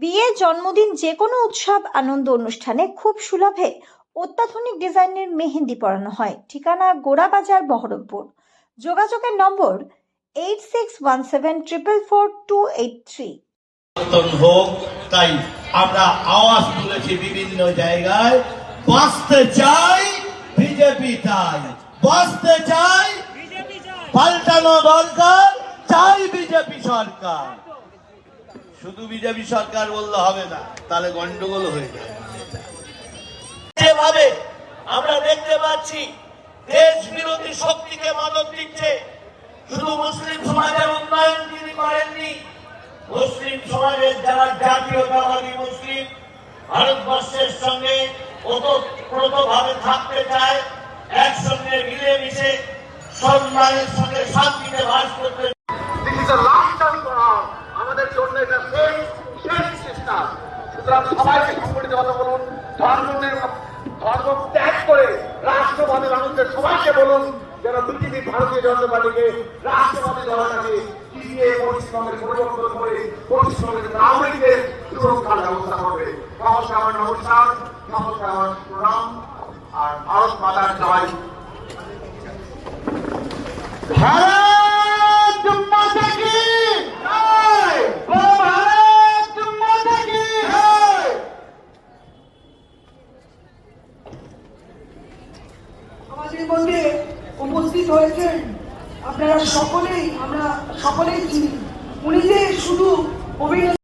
বিয়ে, জন্মদিন, যে কোনো উৎসব আনন্দ অনুষ্ঠানে খুব সুলভে অত্যাধুনিক ডিজাইনের মেহেন্দি পরানো হয়। ঠিকানা গোড়াবাজার, বহরমপুর। যোগাযোগের নম্বর 8617444283। হোক, তাই আমরা আওয়াজ তুলেছি বিভিন্ন জায়গায়, বাঁচতে চাই বিজেপি, চাই বাঁচতে চাই, পাল্টানো দরকার, চাই বিজেপি সরকার। শুধু বিজেপি সরকার বললে হবে না, তাহলে গন্ডগোল হয়ে যাবে। যেভাবে আমরা দেখতে পাচ্ছি দেশ বিরোধী শক্তিকে মদত দিচ্ছে, শুধু মুসলিম সমাজের উন্নয়ন তিনি করেননি, মুসলিম সমাজের যারা জাতীয়তাবাদী মুসলিম ভারতবর্ষের সঙ্গে ওতপ্রোতভাবে থাকতে চায়, একসঙ্গে মিলেমিশে সম্মানের সঙ্গে শান্তিতে বাস করতে, আমাদের জন্য এটা শেষ চেষ্টা। সুতরাং সবাইকে সংগঠিত কথা বলুন, ধর্ম ত্যাগ করে রাষ্ট্রবাদী মানুষদের সবাইকে বলুন যেন বিজেপি ভারতীয় জনতা পার্টিকে রাষ্ট্রবাদী দলটাকে টিকিয়ে পশ্চিমবঙ্গের পরিবর্তন করে পশ্চিমবঙ্গের নাগরিকদের সুরক্ষার ব্যবস্থা করবে। নমস্কার, আমার নমস্কার, নমস্কার, আমার প্রণাম, আর ভারত মাতার জয়। ভারত মাতা কি জয়, ভারত মাতা কি জয়। আমাদের মধ্যে উপস্থিত হয়েছেন আপনারা সকলেই, আমরা সকলেই চিনি। উনি যে শুধু অভিনেতা